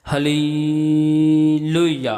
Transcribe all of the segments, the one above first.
Hallelujah.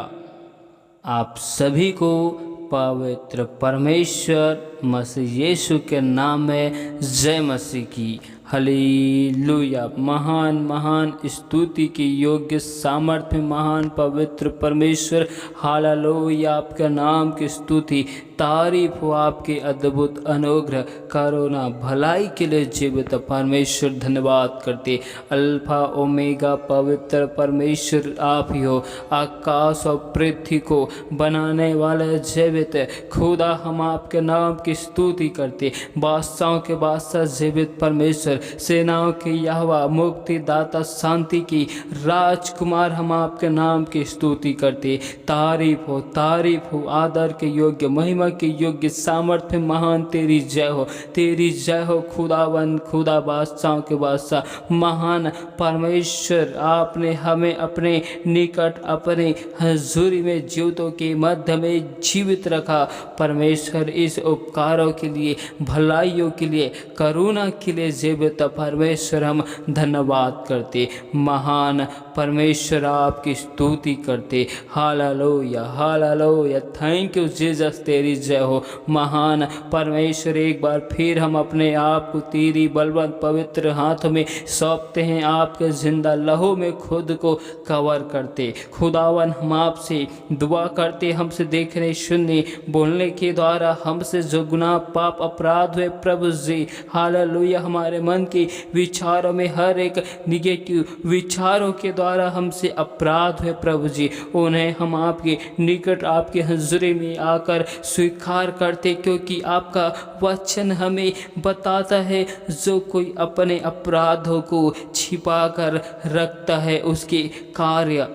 आप सभी को पवित्र परमेश्वर मसीह यीशु के नाम में जय मसीह की। हालेलुया। महान महान स्तुति की योग्य सामर्थ्य महान पवित्र परमेश्वर, हालेलुया। आपके नाम की स्तुति तारीफ हो, आपके अद्भुत अनुग्रह करुणा भलाई के लिए जीवित परमेश्वर धन्यवाद करते। अल्फा ओमेगा पवित्र परमेश्वर आप ही हो। आकाश और पृथ्वी को बनाने वाले जीवित खुदा, हम आपके नाम की स्तुति करते। बादशाहों के बादशाह जीवित परमेश्वर, सेनाओं के यहोवा, मुक्तिदाता शांति की राजकुमार, हम आपके नाम की स्तुति करते। तारीफ हो, आदर के योग्य, महिमा के योग्य, सामर्थ्य महान तेरी जय हो, तेरी जय हो। खुदावन खुदा, बादशाहों के बादशाह, महान परमेश्वर, आपने हमें अपने निकट अपने हजूरी में जीवितों के मध्य में जीवित रखा। परमेश्वर, इस उपकारों के लिए, भलाइयों के लिए, करुणा के लिए जीवित परमेश्वर हम धन्यवाद करते। महान परमेश्वर आपकी स्तुति करते। Hallelujah hallelujah. Thank you Jesus, तेरी जय हो। महान परमेश्वर, एक बार फिर हम अपने आप को तेरी बलवंत पवित्र हाथों में सौंपते हैं। आपके जिंदा लहू में खुद को कवर करते। खुदावन, हम आपसे दुआ करते, हमसे देखने सुनने बोलने के द्वारा हमसे जो गुनाह पाप अपराध हुए प्रभु जी, हालेलुया, हमारे मन के विचारों में हर एक निगेटिव विचारों के द्वारा हमसे अपराध हुए प्रभु जी, उन्हें हम आपके निकट आपके हजूरी में आकर स्वीकार करते, क्योंकि आपका वचन हमें बताता है जो कोई अपने अपराधों को छिपा कर रखता है उसके कार्य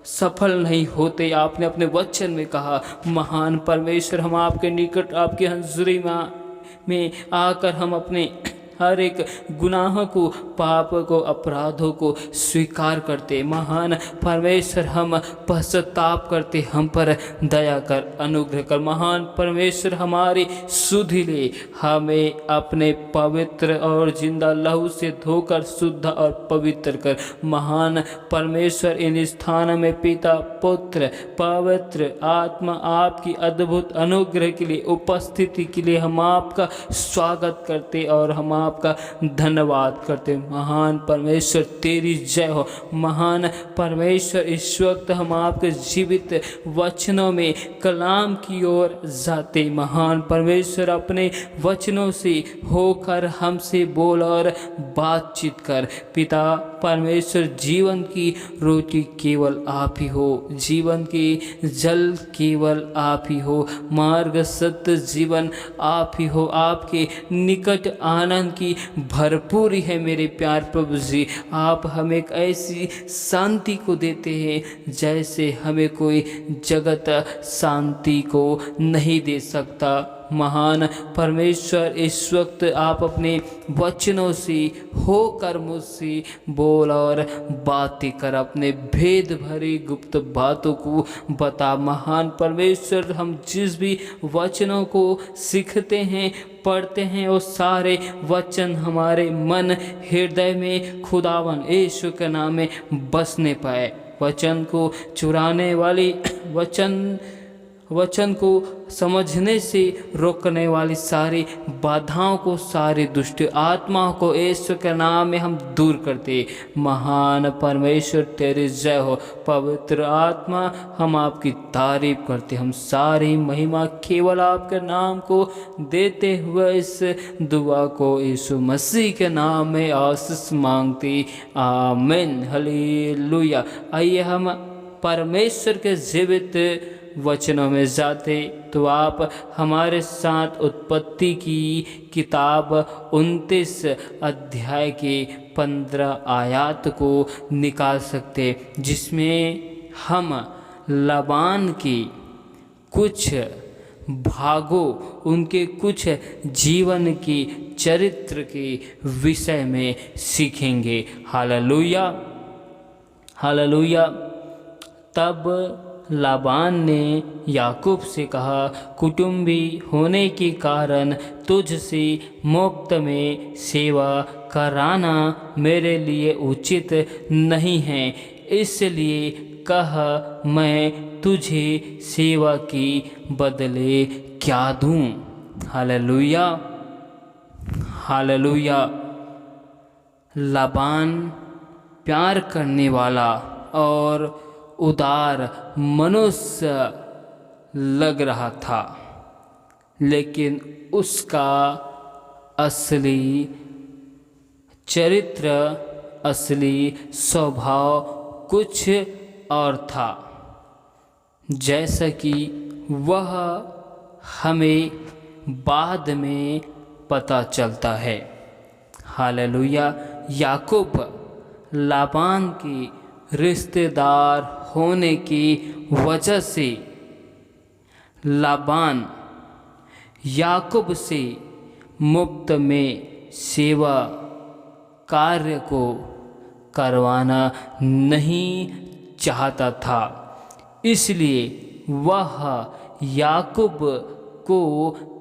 सफल नहीं होते। आपने अपने वचन में कहा। महान परमेश्वर, हम आपके निकट आपके हजूरी में आकर हम अपने हर एक गुनाह को, पाप को, अपराधों को स्वीकार करते। महान परमेश्वर, हम पश्चाताप करते, हम पर दया कर, अनुग्रह कर। महान परमेश्वर, हमारी सुधि ले, हमें अपने पवित्र और जिंदा लहू से धोकर शुद्ध और पवित्र कर। महान परमेश्वर, इन स्थानों में पिता, पुत्र, पवित्र आत्मा आपकी अद्भुत अनुग्रह के लिए, उपस्थिति के लिए हम आपका स्वागत करते और हम आपका धन्यवाद करते। महान परमेश्वर, तेरी जय हो। महान परमेश्वर, इस वक्त हम आपके जीवित वचनों में कलाम की ओर जाते। महान परमेश्वर, अपने वचनों से होकर हमसे बोल और बातचीत कर। पिता परमेश्वर, जीवन की रोटी केवल आप ही हो, जीवन की जल केवल आप ही हो, मार्ग सत्य जीवन आप ही हो। आपके निकट आनंद की भरपूरी है मेरे प्यार प्रभु जी। आप हमें एक ऐसी शांति को देते हैं जैसे हमें कोई जगत शांति को नहीं दे सकता। महान परमेश्वर, इस वक्त आप अपने वचनों से होकर मुझसे बोल और बातें कर, अपने भेद भरी गुप्त बातों को बता। महान परमेश्वर, हम जिस भी वचनों को सीखते हैं, पढ़ते हैं, वो सारे वचन हमारे मन हृदय में खुदावन यीशु के नाम में बसने पाए। वचन को चुराने वाली, वचन को समझने से रोकने वाली सारी बाधाओं को, सारी दुष्ट आत्माओं को यीशु के नाम में हम दूर करते। महान परमेश्वर, तेरी जय हो। पवित्र आत्मा, हम आपकी तारीफ करते। हम सारी महिमा केवल आपके नाम को देते हुए इस दुआ को यीशु मसीह के नाम में आशीष मांगते। आमीन। हालेलुया। आइए हम परमेश्वर के जीवित वचनों में जाते तो आप हमारे साथ उत्पत्ति की किताब 29 अध्याय के 15 आयत को निकाल सकते, जिसमें हम लाबान की कुछ भागों, उनके कुछ जीवन की चरित्र के विषय में सीखेंगे। Hallelujah hallelujah. तब लाबान ने याकूब से कहा, कुटुंबी होने के कारण तुझसे मुफ्त में सेवा कराना मेरे लिए उचित नहीं है, इसलिए कह मैं तुझे सेवा के बदले क्या दूं। Hallelujah, hallelujah. लाबान प्यार करने वाला और उदार मनुष्य लग रहा था, लेकिन उसका असली चरित्र, असली स्वभाव कुछ और था, जैसा कि वह हमें बाद में पता चलता है। हालेलुया। याकूब लाबान के रिश्तेदार होने की वजह से लाबान याकूब से मुफ्त में सेवा कार्य को करवाना नहीं चाहता था, इसलिए वह याकूब को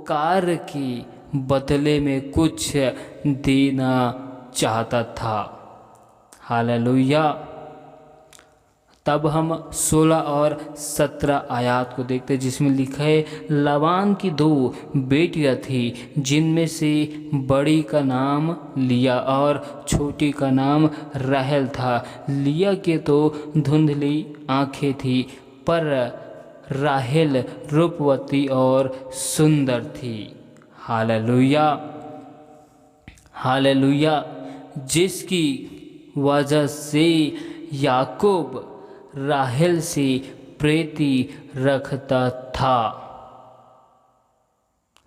कार्य के बदले में कुछ देना चाहता था। हालेलुया। तब हम 16 और 17 आयत को देखते हैं, जिसमें लिखा है, लाबान की 2 बेटियां थी, जिनमें से बड़ी का नाम लिया और छोटी का नाम राहेल था। लिया के तो धुंधली आंखें थी, पर राहेल रूपवती और सुंदर थी। Hallelujah, hallelujah. जिसकी वजह से याकूब राहेल से प्रीति रखता था।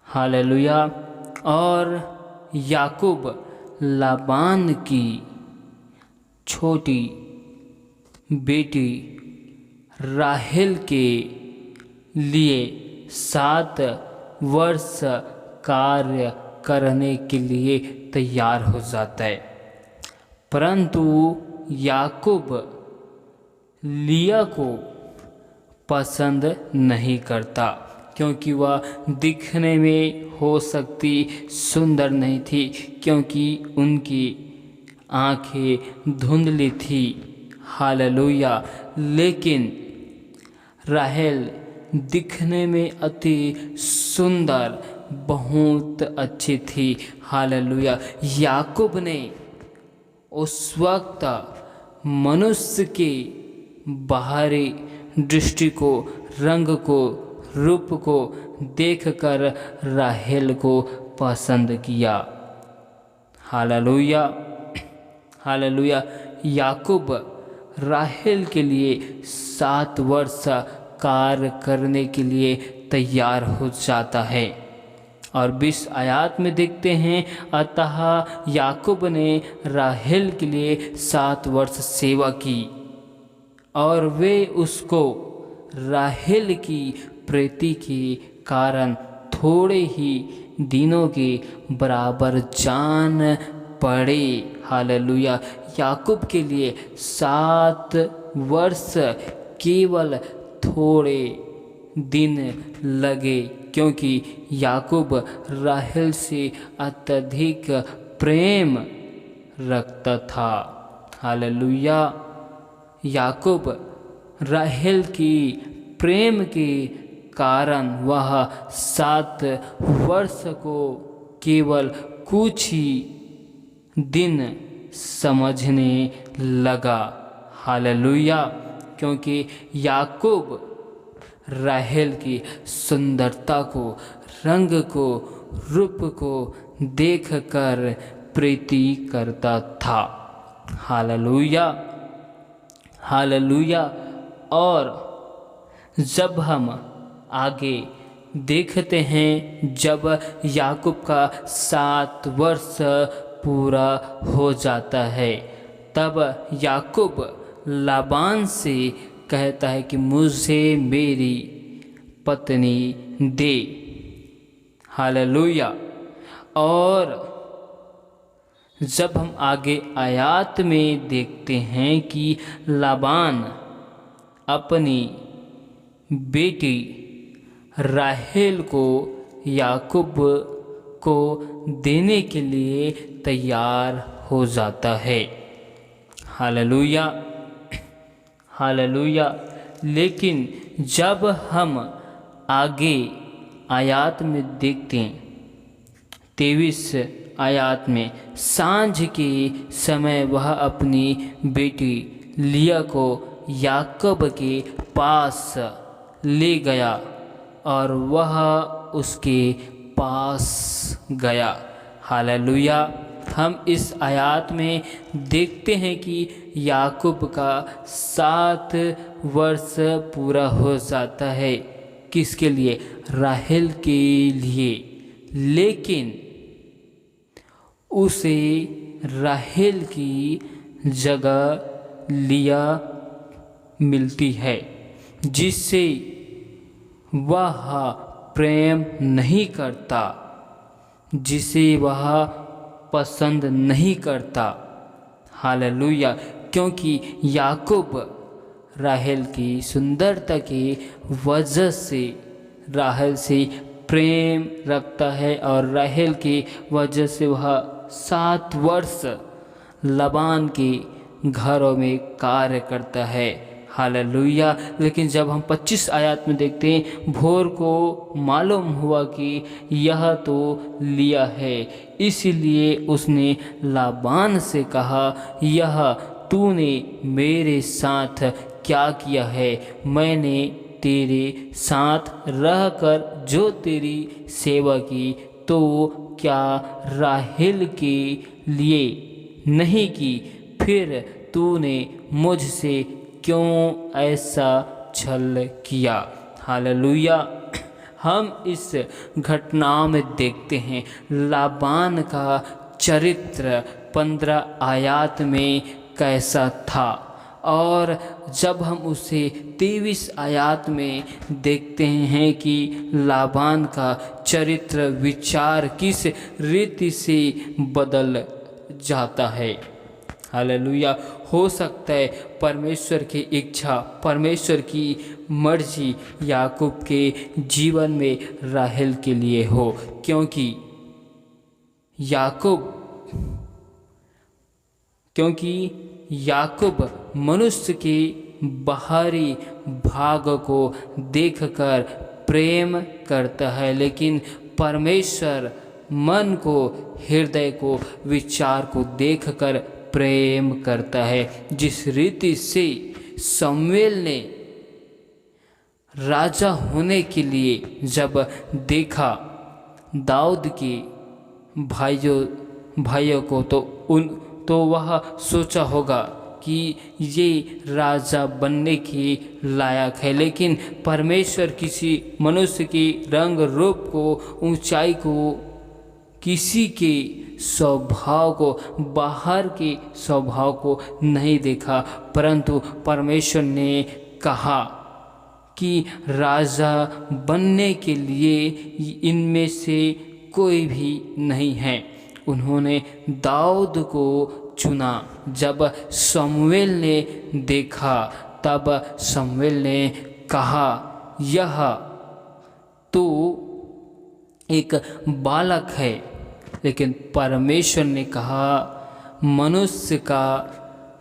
हालेलुया। और याकूब लाबान की छोटी बेटी राहेल के लिए 7 वर्ष कार्य करने के लिए तैयार हो जाता है, परंतु याकूब लिया को पसंद नहीं करता, क्योंकि वह दिखने में हो सकती सुंदर नहीं थी, क्योंकि उनकी आंखें धुंधली थी। हालेलुया। लेकिन राहेल दिखने में अति सुंदर, बहुत अच्छी थी। हालेलुया। याकूब ने उस वक्त मनुष्य के बाहरी दृष्टि को, रंग को, रूप को देखकर राहेल को पसंद किया। Hallelujah, hallelujah. याकूब राहेल के लिए 7 वर्ष कार्य करने के लिए तैयार हो जाता है। और 20 आयत में देखते हैं, अतः याकूब ने राहेल के लिए 7 वर्ष सेवा की, और वे उसको राहेल की प्रीति के कारण थोड़े ही दिनों के बराबर जान पड़े। हालेलुया। याकूब के लिए 7 वर्ष केवल थोड़े दिन लगे, क्योंकि याकूब राहेल से अत्यधिक प्रेम रखता था। हालेलुया। याकूब राहेल की प्रेम के कारण वह 7 वर्ष को केवल कुछ ही दिन समझने लगा। हालेलुया। क्योंकि याकूब राहेल की सुंदरता को, रंग को, रूप को देखकर प्रीति करता था। Hallelujah, hallelujah. और जब हम आगे देखते हैं, जब याकूब का 7 वर्ष पूरा हो जाता है, तब याकूब लाबान से कहता है कि मुझे मेरी पत्नी दे। हालेलुया। और जब हम आगे आयत में देखते हैं कि लाबान अपनी बेटी राहेल को याकूब को देने के लिए तैयार हो जाता है। Hallelujah, hallelujah. लेकिन जब हम आगे आयत में देखते हैं 23 आयत में, सांझ के समय वह अपनी बेटी लिया को याकूब के पास ले गया और वह उसके पास गया। हालेलुया। हम इस आयत में देखते हैं कि याकूब का 7 वर्ष पूरा हो जाता है। किसके लिए? राहेल के लिए। लेकिन उसे राहेल की जगह लिया मिलती है, जिससे वह प्रेम नहीं करता, जिसे वह पसंद नहीं करता। हालेलुया। क्योंकि याकूब राहेल की सुंदरता की वजह से राहेल से प्रेम रखता है और राहेल की वजह से वह 7 वर्ष लबान के घरों में कार्य करता है। हालेलुया। लेकिन जब हम 25 आयत में देखते हैं, भोर को मालूम हुआ कि यह तो लिया है, इसलिए उसने लाबान से कहा, यह तूने मेरे साथ क्या किया है? मैंने तेरे साथ रहकर जो तेरी सेवा की, तो क्या राहेल के लिए नहीं की? फिर तूने मुझसे क्यों ऐसा छल किया? हालेलुया। हम इस घटना में देखते हैं लाबान का चरित्र 15 आयत में कैसा था, और जब हम उसे 23 आयत में देखते हैं कि लाबान का चरित्र विचार किस रीति से बदल जाता है। हालेलुया। हो सकता है परमेश्वर की इच्छा, परमेश्वर की मर्जी याकूब के जीवन में राहेल के लिए हो, क्योंकि याकूब मनुष्य के बाहरी भाग को देखकर प्रेम करता है, लेकिन परमेश्वर मन को, हृदय को, विचार को देखकर प्रेम करता है। जिस रीति से शमूएल ने राजा होने के लिए जब देखा दाऊद के भाइयों को, तो वह सोचा होगा कि ये राजा बनने के लायक है। लेकिन परमेश्वर किसी मनुष्य की रंग रूप को, ऊंचाई को, किसी के स्वभाव को, बाहर के स्वभाव को नहीं देखा, परंतु परमेश्वर ने कहा कि राजा बनने के लिए इनमें से कोई भी नहीं है। उन्होंने दाऊद को चुना। जब शमूएल ने देखा, तब शमूएल ने कहा, यह तो एक बालक है। लेकिन परमेश्वर ने कहा, मनुष्य का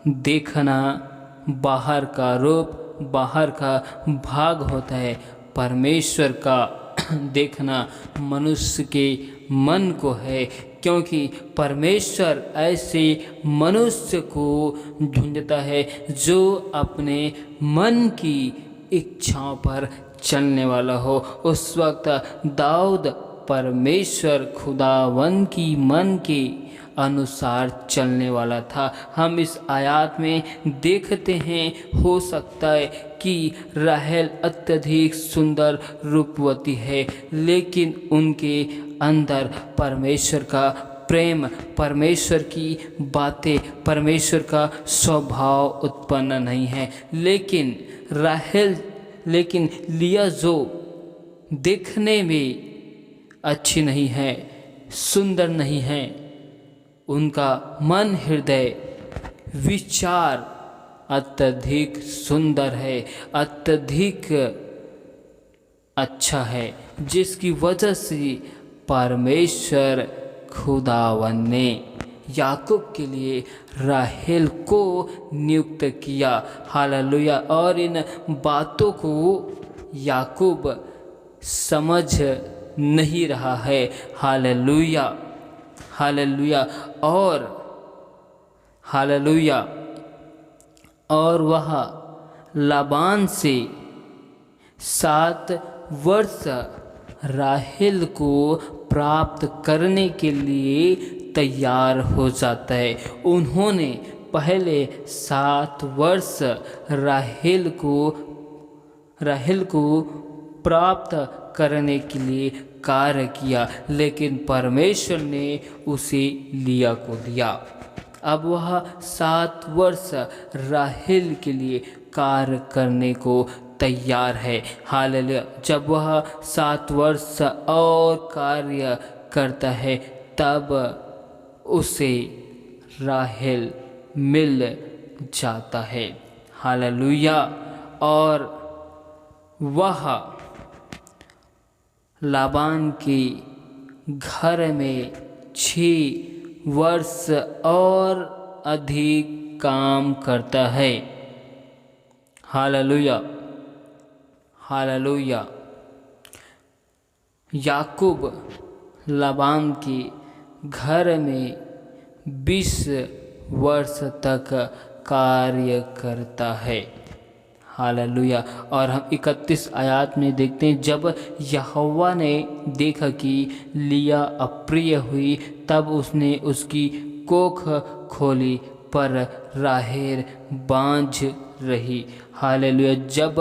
देखना बाहर का रूप, बाहर का भाग होता है, परमेश्वर का देखना मनुष्य के मन को है। क्योंकि परमेश्वर ऐसे मनुष्य को ढूंढता है जो अपने मन की इच्छाओं पर चलने वाला हो। उस वक्त दाऊद परमेश्वर खुदावन की मन के अनुसार चलने वाला था। हम इस आयत में देखते हैं, हो सकता है कि राहेल अत्यधिक सुंदर रूपवती है, लेकिन उनके अंदर परमेश्वर का प्रेम, परमेश्वर की बातें, परमेश्वर का स्वभाव उत्पन्न नहीं है। लेकिन लिया जो देखने में अच्छी नहीं है, सुंदर नहीं है, उनका मन, हृदय, विचार अत्यधिक सुंदर है, अत्यधिक अच्छा है, जिसकी वजह से परमेश्वर खुदावन ने याकूब के लिए राहेल को नियुक्त किया। हालेलुया। और इन बातों को याकूब समझ नहीं रहा है। Hallelujah, hallelujah. हालेलुया। और वह लाबान से 7 वर्ष राहेल को प्राप्त करने के लिए तैयार हो जाता है। उन्होंने पहले 7 वर्ष राहेल को प्राप्त करने के लिए कार्य किया, लेकिन परमेश्वर ने उसे लिया को दिया। अब वह 7 वर्ष राहेल के लिए कार्य करने को तैयार है। हालेलुया। जब वह 7 वर्ष और कार्य करता है, तब उसे राहेल मिल जाता है। हालेलुया। और वह लाबान के घर में 6 वर्ष और अधिक काम करता है। Hallelujah, hallelujah. याकूब लाबान के घर में 20 वर्ष तक कार्य करता है। हालेलुया। और हम 31 आयत में देखते हैं, जब यहोवा ने देखा कि लिया अप्रिय हुई, तब उसने उसकी कोख खोली, पर राहेल बांझ रही। हालेलुया। जब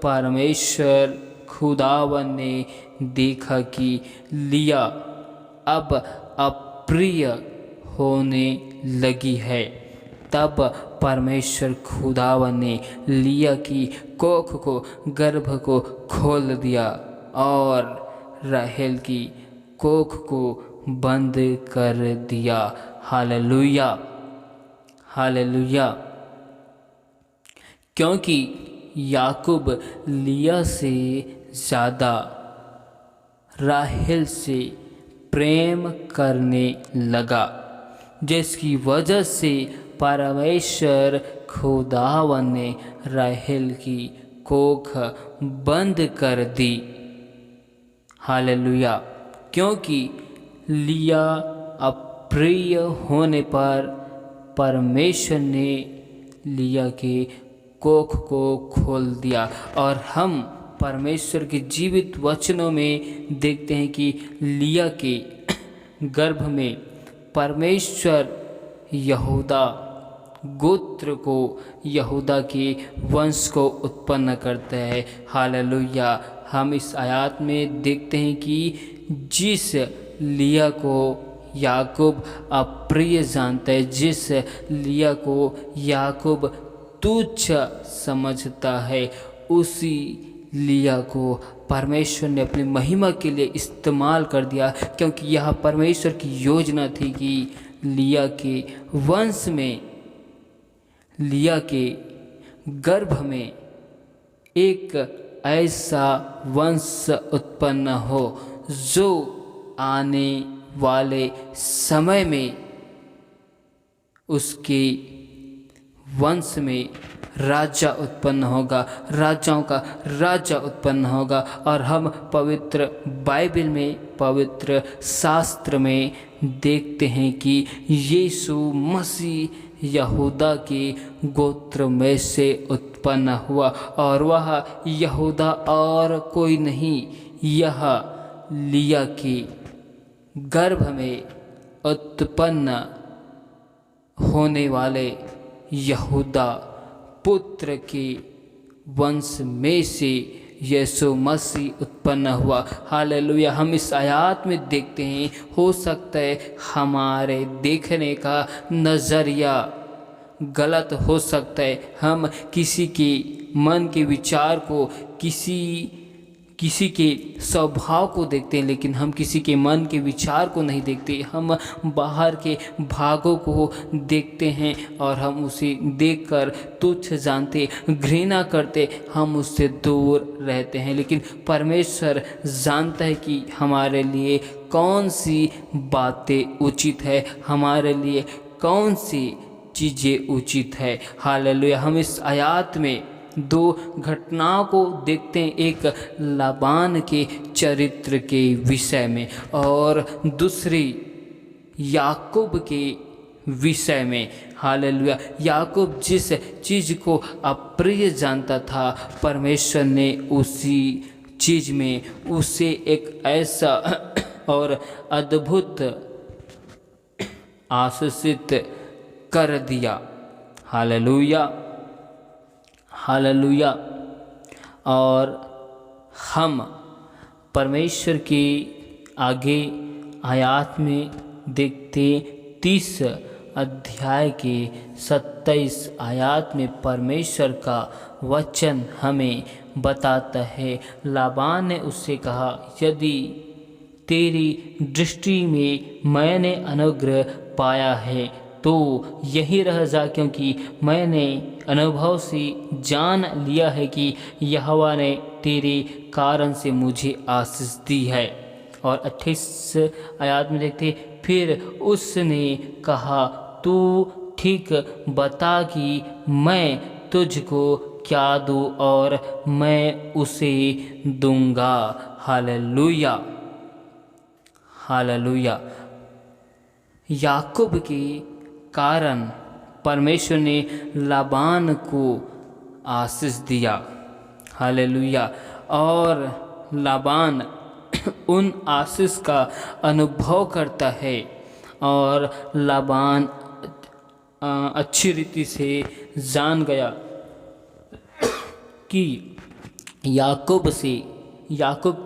परमेश्वर खुदावन ने देखा कि लिया अब अप्रिय होने लगी है, तब परमेश्वर खुदावन ने लिया की कोख को, गर्भ को खोल दिया और राहेल की कोख को बंद कर दिया। Hallelujah, hallelujah. क्योंकि याकूब लिया से ज़्यादा राहेल से प्रेम करने लगा, जिसकी वजह से परमेश्वर खुदावन ने राहेल की कोख बंद कर दी। हालेलुया। क्योंकि लिया अप्रिय होने पर परमेश्वर ने लिया के कोख को खोल दिया। और हम परमेश्वर के जीवित वचनों में देखते हैं कि लिया के गर्भ में परमेश्वर यहूदा गोत्र को, यहूदा के वंश को उत्पन्न करता है। हालेलुया। हम इस आयत में देखते हैं कि जिस लिया को याकूब अप्रिय जानता है, जिस लिया को याकूब तुच्छ समझता है, उसी लिया को परमेश्वर ने अपनी महिमा के लिए इस्तेमाल कर दिया। क्योंकि यह परमेश्वर की योजना थी कि लिया के वंश में, लिया के गर्भ में एक ऐसा वंश उत्पन्न हो जो आने वाले समय में उसके वंश में राजा उत्पन्न होगा, राजाओं का राजा उत्पन्न होगा। और हम पवित्र बाइबल में, पवित्र शास्त्र में देखते हैं कि यीशु मसीह यहूदा के गोत्र में से उत्पन्न हुआ, और वह यहूदा और कोई नहीं, यह लिया के गर्भ में उत्पन्न होने वाले यहूदा पुत्र के वंश में से यीशु मसीह उत्पन्न हुआ। हालेलुया। हम इस आयत में देखते हैं, हो सकता है हमारे देखने का नज़रिया गलत हो सकता है, हम किसी के मन के विचार को, किसी किसी के स्वभाव को देखते हैं, लेकिन हम किसी के मन के विचार को नहीं देखते। हम बाहर के भागों को देखते हैं और हम उसे देखकर तुच्छ जानते, घृणा करते, हम उससे दूर रहते हैं। लेकिन परमेश्वर जानता है कि हमारे लिए कौन सी बातें उचित है, हमारे लिए कौन सी चीज़ें उचित है। हालेलुया। हम इस आयत में दो घटनाओं को देखते हैं, एक लाबान के चरित्र के विषय में और दूसरी याकूब के विषय में। हालेलुया। याकूब जिस चीज़ को अप्रिय जानता था, परमेश्वर ने उसी चीज़ में उसे एक ऐसा और अद्भुत आशीषित कर दिया। Hallelujah, hallelujah. और हम परमेश्वर के आगे आयत में देखते 30 अध्याय के 27 आयत में परमेश्वर का वचन हमें बताता है। लाबान ने उससे कहा, यदि तेरी दृष्टि में मैंने अनुग्रह पाया है तो यही रह जा, क्योंकि मैंने अनुभव से जान लिया है कि यहोवा ने तेरे कारण से मुझे आशीष दी है। और 28 आयत में देखते, फिर उसने कहा, तू ठीक बता कि मैं तुझको क्या दूँ और मैं उसे दूंगा। Hallelujah, hallelujah. याकूब के कारण परमेश्वर ने लाबान को आशीष दिया। हालेलुया। और लाबान उन आशीष का अनुभव करता है और लाबान अच्छी रीति से जान गया कि याकूब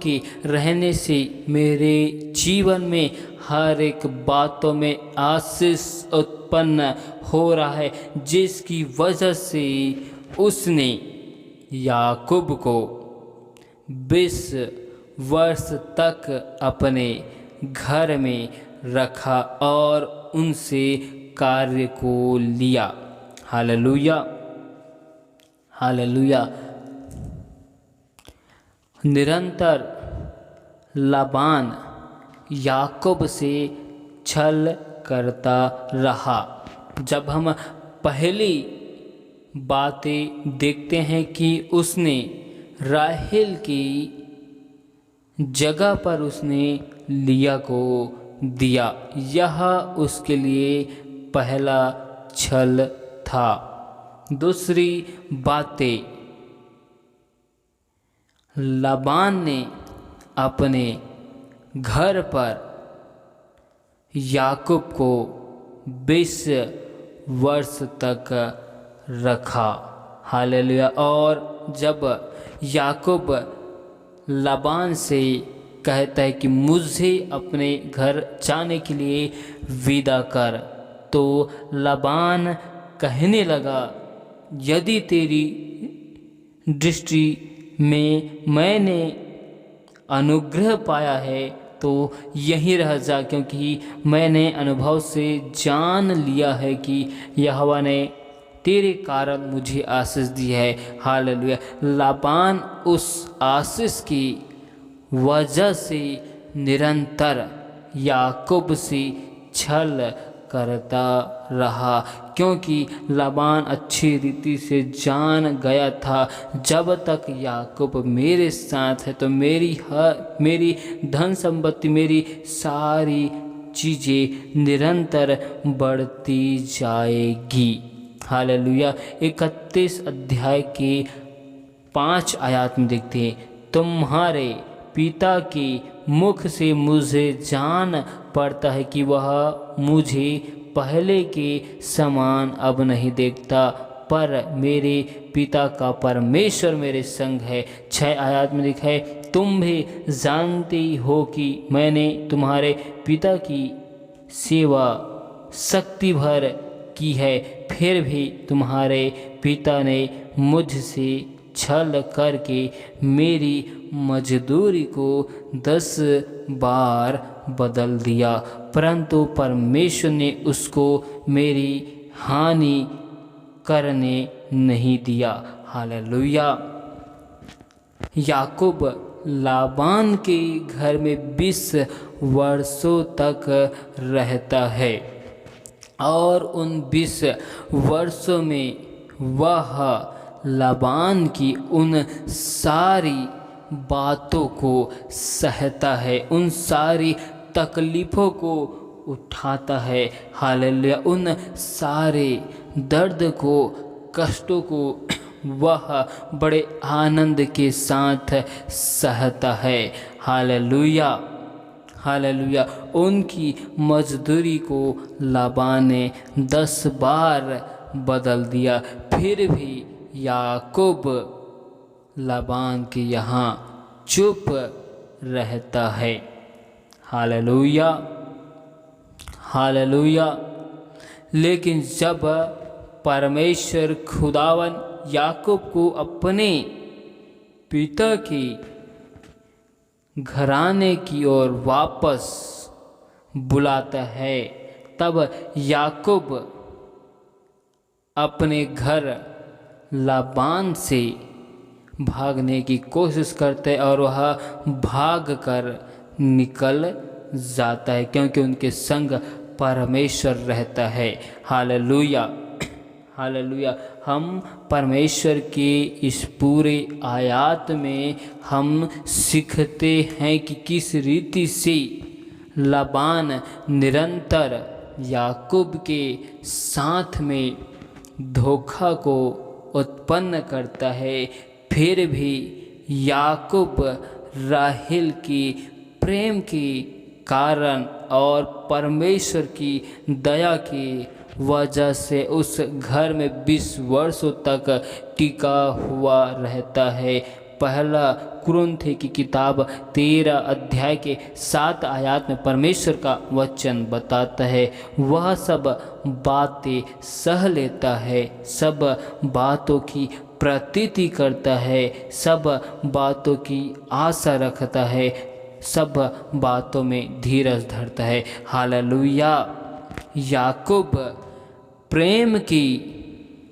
के रहने से मेरे जीवन में हर एक बातों में आशीष उत्पन्न हो रहा है, जिसकी वजह से उसने याकूब को 20 वर्ष तक अपने घर में रखा और उनसे कार्य को लिया। Hallelujah, hallelujah. निरंतर लाबान याकूब से छल करता रहा। जब हम पहली बातें देखते हैं कि उसने राहेल की जगह पर उसने लिया को दिया, यह उसके लिए पहला छल था। दूसरी बातें, लाबान ने अपने घर पर याकूब को 20 वर्ष तक रखा। हालेलुया। और जब याकूब लाबान से कहता है कि मुझे अपने घर जाने के लिए विदा कर, तो लाबान कहने लगा, यदि तेरी दृष्टि में मैंने अनुग्रह पाया है तो यहीं रह जा, क्योंकि मैंने अनुभव से जान लिया है कि यहोवा ने तेरे कारण मुझे आशीष दी है। हालेलुया। लाबान उस आशीष की वजह से निरंतर याकूब से छल करता रहा, क्योंकि लाबान अच्छी रीति से जान गया था, जब तक याकूब मेरे साथ है तो मेरी धन संपत्ति, मेरी सारी चीज़ें निरंतर बढ़ती जाएगी। हालेलुया। 31 अध्याय के 5 आयत में देखते हैं, तुम्हारे पिता के मुख से मुझे जान पड़ता है कि वह मुझे पहले के समान अब नहीं देखता, पर मेरे पिता का परमेश्वर मेरे संग है। 6 आयत में लिखा है, तुम भी जानते हो कि मैंने तुम्हारे पिता की सेवा शक्ति भर की है, फिर भी तुम्हारे पिता ने मुझसे छल करके मेरी मजदूरी को 10 बार बदल दिया, परंतु परमेश्वर ने उसको मेरी हानि करने नहीं दिया। हालेलुया। याकूब लाबान के घर में 20 वर्षों तक रहता है और उन 20 वर्षों में वह लाबान की उन सारी बातों को सहता है, उन सारी तकलीफ़ों को उठाता है। हालेलुया। उन सारे दर्द को, कष्टों को वह बड़े आनंद के साथ सहता है। हालेलुया। हालेलुया। उनकी मजदूरी को लाबान ने 10 बार बदल दिया, फिर भी याकूब लाबान के यहाँ चुप रहता है। हालेलुया। हालेलुया। लेकिन जब परमेश्वर खुदावन याकूब को अपने पिता की घराने की ओर वापस बुलाता है, तब याकूब अपने घर लाबान से भागने की कोशिश करते और वह भाग कर निकल जाता है, क्योंकि उनके संग परमेश्वर रहता है। हालेलुया। हालेलुया। हम परमेश्वर के इस पूरे आयत में हम सीखते हैं कि किस रीति से लाबान निरंतर याकूब के साथ में धोखा को उत्पन्न करता है, फिर भी याकूब राहेल की प्रेम के कारण और परमेश्वर की दया की वजह से उस घर में 20 वर्षों तक टिका हुआ रहता है। पहला कुरिन्थियों की किताब 13 अध्याय के 7 आयत में परमेश्वर का वचन बताता है, वह सब बातें सह लेता है, सब बातों की प्रतीति करता है, सब बातों की आशा रखता है, सब बातों में धीरज धरता है। हालेलुया। याकूब प्रेम की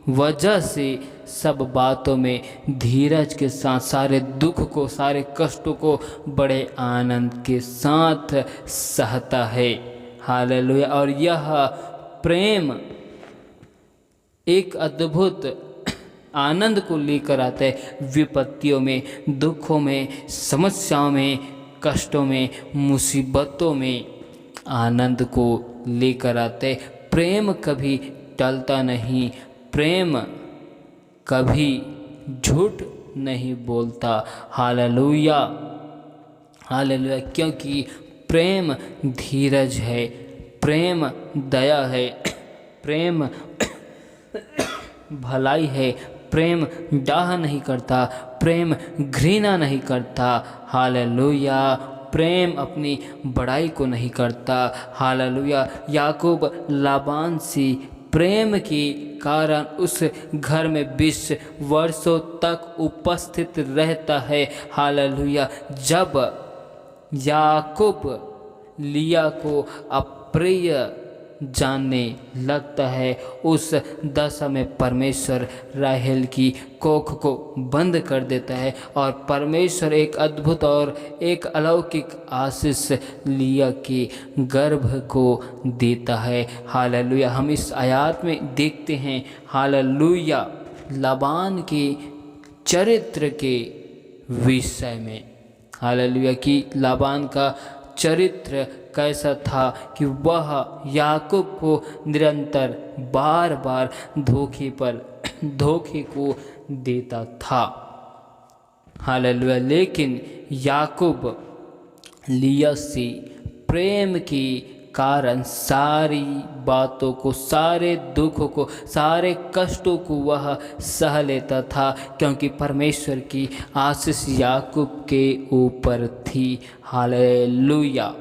वजह से सब बातों में धीरज के साथ सारे दुख को, सारे कष्टों को बड़े आनंद के साथ सहता है। हालेलुया। और यह प्रेम एक अद्भुत आनंद को लेकर आता है, विपत्तियों में, दुखों में, समस्याओं में, कष्टों में, मुसीबतों में आनंद को लेकर आते। प्रेम कभी टलता नहीं, प्रेम कभी झूठ नहीं बोलता। हालेलुया। हालेलुया। क्योंकि प्रेम धीरज है, प्रेम दया है, प्रेम भलाई है, प्रेम डाह नहीं करता, प्रेम घृणा नहीं करता। हालेलुया। प्रेम अपनी बड़ाई को नहीं करता। हालेलुया। याकूब लाबान से प्रेम के कारण उस घर में 20 वर्षों तक उपस्थित रहता है। हालेलुया। जब याकूब लिया को अप्रिय जानने लगता है, उस दशा में परमेश्वर राहेल की कोख को बंद कर देता है और परमेश्वर एक अद्भुत और एक अलौकिक आशीष लिया के गर्भ को देता है। हालेलुया। हम इस आयत में देखते हैं, हालेलुया, लाबान के चरित्र के विषय में। हालेलुया। कि लाबान का चरित्र कैसा था कि वह याकूब को निरंतर बार बार धोखे को देता था। हालेलुया। लेकिन याकूब लिया से प्रेम के कारण सारी बातों को, सारे दुखों को, सारे कष्टों को वह सह लेता था, क्योंकि परमेश्वर की आशीष याकूब के ऊपर थी। हालेलुया।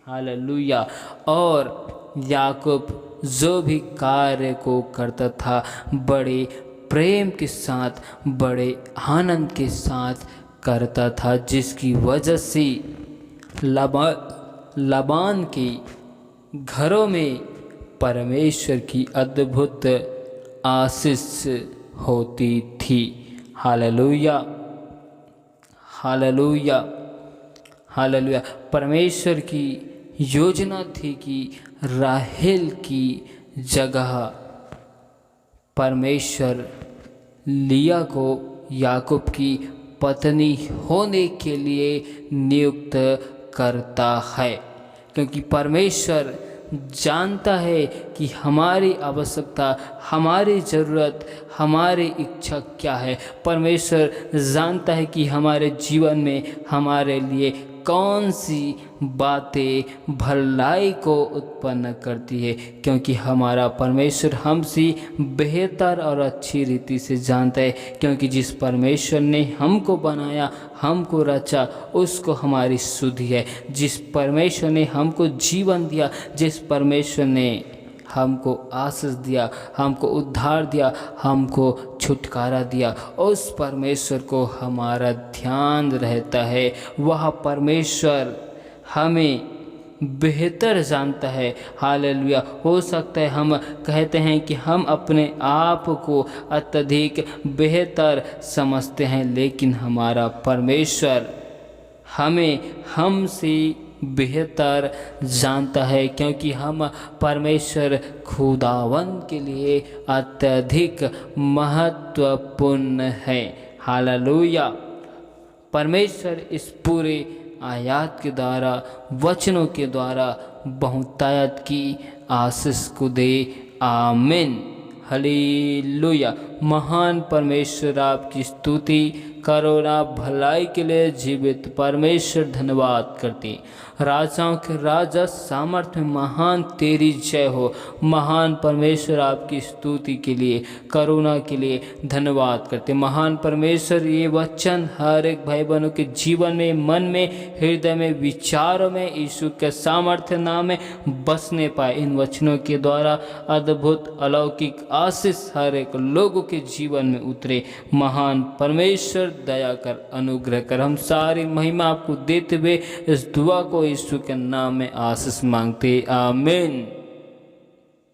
हालेलुया। और याकूब जो भी कार्य को करता था बड़े प्रेम के साथ, बड़े आनंद के साथ करता था, जिसकी वजह से लाबान के घरों में परमेश्वर की अद्भुत आशीष होती थी। Hallelujah, hallelujah, hallelujah. परमेश्वर की योजना थी कि राहेल की जगह परमेश्वर लिया को याकूब की पत्नी होने के लिए नियुक्त करता है, क्योंकि परमेश्वर जानता है कि हमारी आवश्यकता, हमारी ज़रूरत, हमारी इच्छा क्या है। परमेश्वर जानता है कि हमारे जीवन में हमारे लिए कौन सी बातें भलाई को उत्पन्न करती है, क्योंकि हमारा परमेश्वर हमसे बेहतर और अच्छी रीति से जानता है। क्योंकि जिस परमेश्वर ने हमको बनाया, हमको रचा, उसको हमारी सुधि है। जिस परमेश्वर ने हमको जीवन दिया, जिस परमेश्वर ने हमको आशीष दिया, हमको उद्धार दिया, हमको छुटकारा दिया, उस परमेश्वर को हमारा ध्यान रहता है। वह परमेश्वर हमें बेहतर जानता है। हालेलुया। हो सकता है हम कहते हैं कि हम अपने आप को अत्यधिक बेहतर समझते हैं, लेकिन हमारा परमेश्वर हमें हमसे बेहतर जानता है, क्योंकि हम परमेश्वर खुदावन के लिए अत्यधिक महत्वपूर्ण है। हालेलुया। परमेश्वर इस पूरे आयत के द्वारा, वचनों के द्वारा बहुतायत की आशीष को दे। आमीन। हालेलुया। महान परमेश्वर आपकी स्तुति करुणा भलाई के लिए जीवित परमेश्वर धन्यवाद करते। राजाओं के राजा सामर्थ्य में महान तेरी जय हो। महान परमेश्वर आपकी स्तुति के लिए, करुणा के लिए धन्यवाद करते। महान परमेश्वर ये वचन हर एक भाई बहनों के जीवन में, मन में, हृदय में, विचारों में यीशु के सामर्थ्य नाम में बसने पाए। इन वचनों के द्वारा अद्भुत अलौकिक आशीष हर एक लोगों के जीवन में उतरे। महान परमेश्वर दया कर, अनुग्रह कर। हम सारी महिमा आपको देते हुए इस दुआ को यीशु के नाम में आशीष मांगते। आमीन।